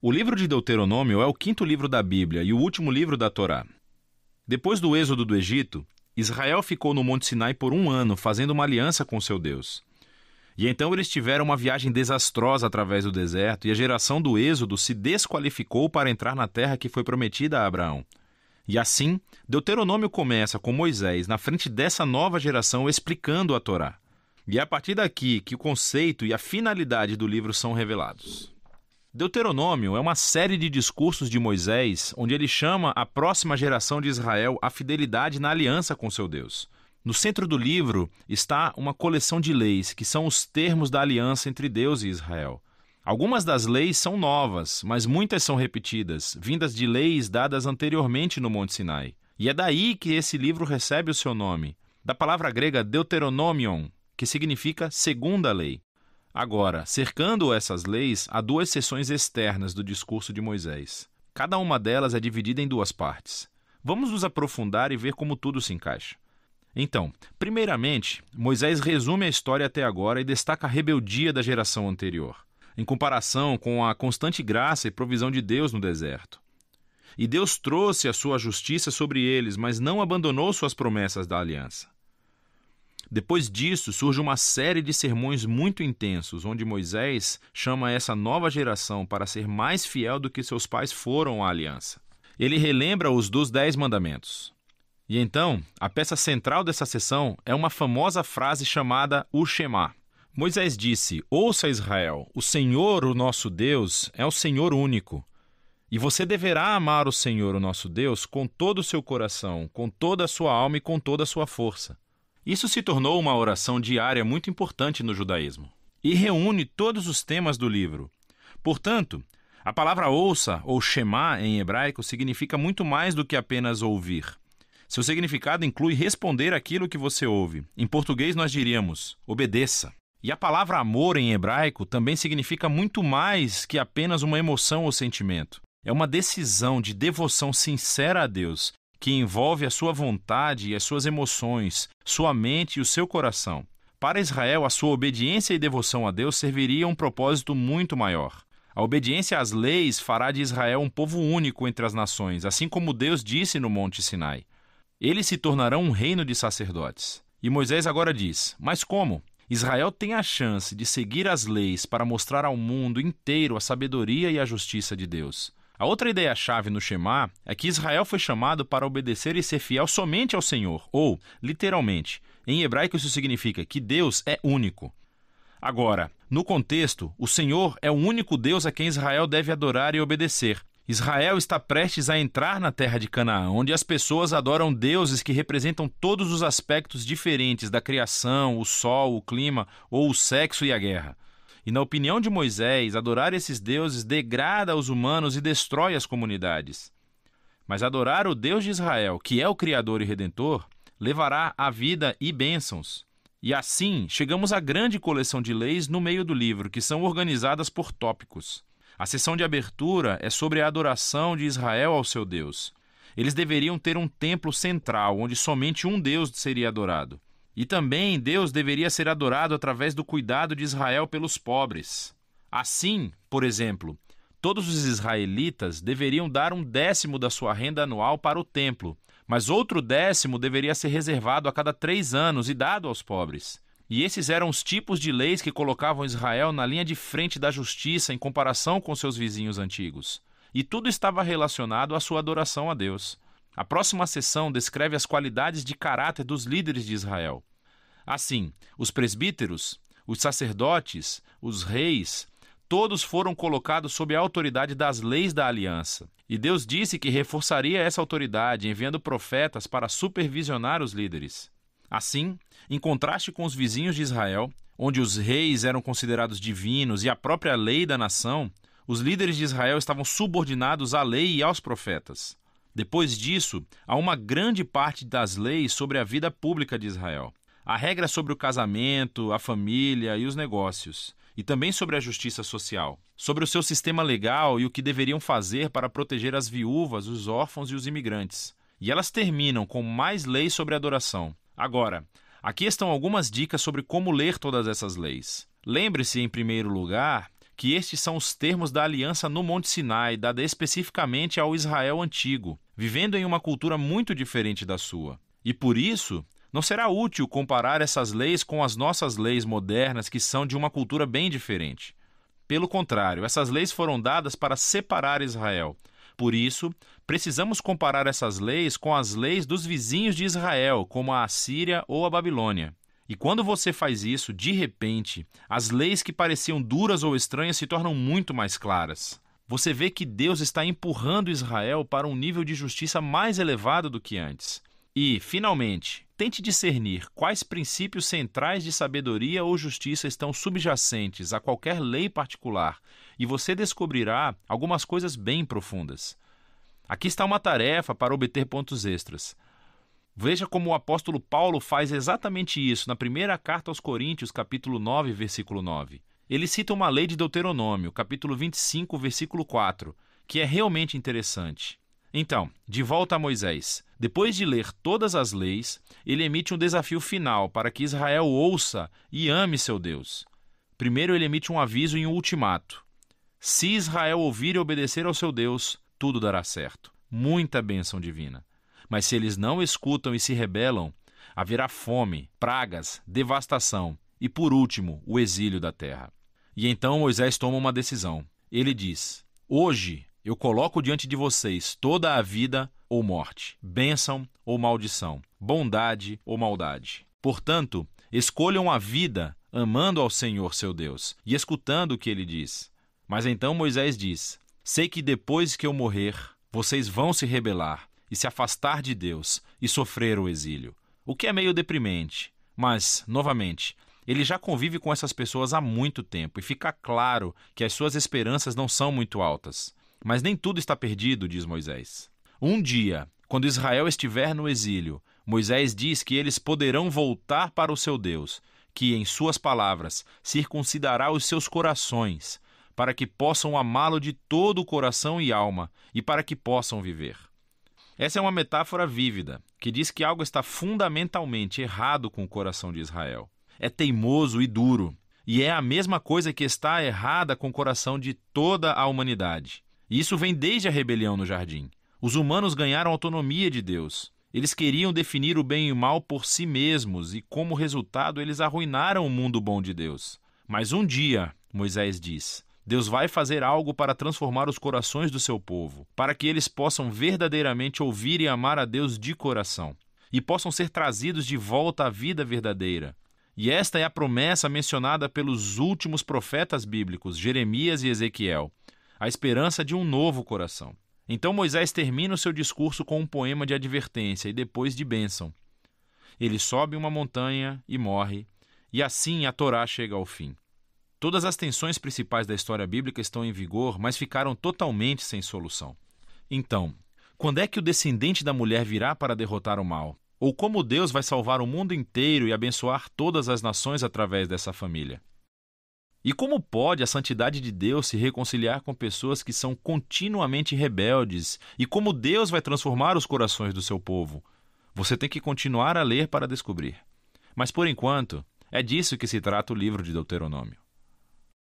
O livro de Deuteronômio é o quinto livro da Bíblia e o último livro da Torá. Depois do êxodo do Egito, Israel ficou no Monte Sinai por 1 ano, fazendo uma aliança com seu Deus. E então eles tiveram uma viagem desastrosa através do deserto, e a geração do êxodo se desqualificou para entrar na terra que foi prometida a Abraão. E assim, Deuteronômio começa com Moisés na frente dessa nova geração explicando a Torá. E é a partir daqui que o conceito e a finalidade do livro são revelados. Deuteronômio é uma série de discursos de Moisés, onde ele chama a próxima geração de Israel à fidelidade na aliança com seu Deus. No centro do livro está uma coleção de leis, que são os termos da aliança entre Deus e Israel. Algumas das leis são novas, mas muitas são repetidas, vindas de leis dadas anteriormente no Monte Sinai. E é daí que esse livro recebe o seu nome, da palavra grega Deuteronomion, que significa segunda lei. Agora, cercando essas leis, há 2 seções externas do discurso de Moisés. Cada uma delas é dividida em 2 partes. Vamos nos aprofundar e ver como tudo se encaixa. Então, primeiramente, Moisés resume a história até agora e destaca a rebeldia da geração anterior, em comparação com a constante graça e provisão de Deus no deserto. E Deus trouxe a sua justiça sobre eles, mas não abandonou suas promessas da aliança. Depois disso, surge uma série de sermões muito intensos, onde Moisés chama essa nova geração para ser mais fiel do que seus pais foram à aliança. Ele relembra os dos 10 mandamentos. E então, a peça central dessa sessão é uma famosa frase chamada o Shema. Moisés disse: "Ouça, Israel, o Senhor, o nosso Deus, é o Senhor único. E você deverá amar o Senhor, o nosso Deus, com todo o seu coração, com toda a sua alma e com toda a sua força." Isso se tornou uma oração diária muito importante no judaísmo e reúne todos os temas do livro. Portanto, a palavra ouça, ou Shema em hebraico, significa muito mais do que apenas ouvir. Seu significado inclui responder aquilo que você ouve. Em português nós diríamos, obedeça. E a palavra amor em hebraico também significa muito mais que apenas uma emoção ou sentimento. É uma decisão de devoção sincera a Deus, que envolve a sua vontade e as suas emoções, sua mente e o seu coração. Para Israel, a sua obediência e devoção a Deus serviria a um propósito muito maior. A obediência às leis fará de Israel um povo único entre as nações, assim como Deus disse no Monte Sinai. Eles se tornarão um reino de sacerdotes. E Moisés agora diz: mas como? Israel tem a chance de seguir as leis para mostrar ao mundo inteiro a sabedoria e a justiça de Deus. A outra ideia-chave no Shema é que Israel foi chamado para obedecer e ser fiel somente ao Senhor, ou, literalmente, em hebraico isso significa que Deus é único. Agora, no contexto, o Senhor é o único Deus a quem Israel deve adorar e obedecer. Israel está prestes a entrar na terra de Canaã, onde as pessoas adoram deuses que representam todos os aspectos diferentes da criação, o sol, o clima ou o sexo e a guerra. E na opinião de Moisés, adorar esses deuses degrada os humanos e destrói as comunidades. Mas adorar o Deus de Israel, que é o Criador e Redentor, levará a vida e bênçãos. E assim, chegamos à grande coleção de leis no meio do livro, que são organizadas por tópicos. A sessão de abertura é sobre a adoração de Israel ao seu Deus. Eles deveriam ter um templo central, onde somente um Deus seria adorado. E também Deus deveria ser adorado através do cuidado de Israel pelos pobres. Assim, por exemplo, todos os israelitas deveriam dar 1/10 da sua renda anual para o templo, mas outro 10º deveria ser reservado a cada 3 anos e dado aos pobres. E esses eram os tipos de leis que colocavam Israel na linha de frente da justiça em comparação com seus vizinhos antigos. E tudo estava relacionado à sua adoração a Deus. A próxima seção descreve as qualidades de caráter dos líderes de Israel. Assim, os presbíteros, os sacerdotes, os reis, todos foram colocados sob a autoridade das leis da aliança. E Deus disse que reforçaria essa autoridade, enviando profetas para supervisionar os líderes. Assim, em contraste com os vizinhos de Israel, onde os reis eram considerados divinos e a própria lei da nação, os líderes de Israel estavam subordinados à lei e aos profetas. Depois disso, há uma grande parte das leis sobre a vida pública de Israel. Há regras sobre o casamento, a família e os negócios, e também sobre a justiça social, sobre o seu sistema legal e o que deveriam fazer para proteger as viúvas, os órfãos e os imigrantes. E elas terminam com mais leis sobre adoração. Agora, aqui estão algumas dicas sobre como ler todas essas leis. Lembre-se, em primeiro lugar, que estes são os termos da aliança no Monte Sinai, dada especificamente ao Israel antigo, vivendo em uma cultura muito diferente da sua. E por isso, não será útil comparar essas leis com as nossas leis modernas, que são de uma cultura bem diferente. Pelo contrário, essas leis foram dadas para separar Israel. Por isso, precisamos comparar essas leis com as leis dos vizinhos de Israel, como a Assíria ou a Babilônia. E quando você faz isso, de repente, as leis que pareciam duras ou estranhas se tornam muito mais claras. Você vê que Deus está empurrando Israel para um nível de justiça mais elevado do que antes. E, finalmente, tente discernir quais princípios centrais de sabedoria ou justiça estão subjacentes a qualquer lei particular, e você descobrirá algumas coisas bem profundas. Aqui está uma tarefa para obter pontos extras. Veja como o apóstolo Paulo faz exatamente isso na primeira carta aos Coríntios, capítulo 9, versículo 9. Ele cita uma lei de Deuteronômio, capítulo 25, versículo 4, que é realmente interessante. Então, de volta a Moisés. Depois de ler todas as leis, ele emite um desafio final para que Israel ouça e ame seu Deus. Primeiro, ele emite um aviso e um ultimato. Se Israel ouvir e obedecer ao seu Deus, tudo dará certo. Muita bênção divina. Mas se eles não escutam e se rebelam, haverá fome, pragas, devastação e, por último, o exílio da terra. E então Moisés toma uma decisão. Ele diz: hoje eu coloco diante de vocês toda a vida ou morte, bênção ou maldição, bondade ou maldade. Portanto, escolham a vida amando ao Senhor seu Deus e escutando o que ele diz. Mas então Moisés diz: sei que depois que eu morrer, vocês vão se rebelar e se afastar de Deus e sofrer o exílio. O que é meio deprimente, mas, novamente, ele já convive com essas pessoas há muito tempo e fica claro que as suas esperanças não são muito altas. Mas nem tudo está perdido, diz Moisés. Um dia, quando Israel estiver no exílio, Moisés diz que eles poderão voltar para o seu Deus, que, em suas palavras, circuncidará os seus corações, para que possam amá-lo de todo o coração e alma, e para que possam viver. Essa é uma metáfora vívida, que diz que algo está fundamentalmente errado com o coração de Israel. É teimoso e duro, e é a mesma coisa que está errada com o coração de toda a humanidade. E isso vem desde a rebelião no jardim. Os humanos ganharam autonomia de Deus. Eles queriam definir o bem e o mal por si mesmos, e como resultado eles arruinaram o mundo bom de Deus. Mas um dia, Moisés diz, Deus vai fazer algo para transformar os corações do seu povo, para que eles possam verdadeiramente ouvir e amar a Deus de coração, e possam ser trazidos de volta à vida verdadeira. E esta é a promessa mencionada pelos últimos profetas bíblicos, Jeremias e Ezequiel, a esperança de um novo coração. Então Moisés termina o seu discurso com um poema de advertência e depois de bênção. Ele sobe uma montanha e morre, e assim a Torá chega ao fim. Todas as tensões principais da história bíblica estão em vigor, mas ficaram totalmente sem solução. Então, quando é que o descendente da mulher virá para derrotar o mal? Ou como Deus vai salvar o mundo inteiro e abençoar todas as nações através dessa família? E como pode a santidade de Deus se reconciliar com pessoas que são continuamente rebeldes? E como Deus vai transformar os corações do seu povo? Você tem que continuar a ler para descobrir. Mas por enquanto, é disso que se trata o livro de Deuteronômio.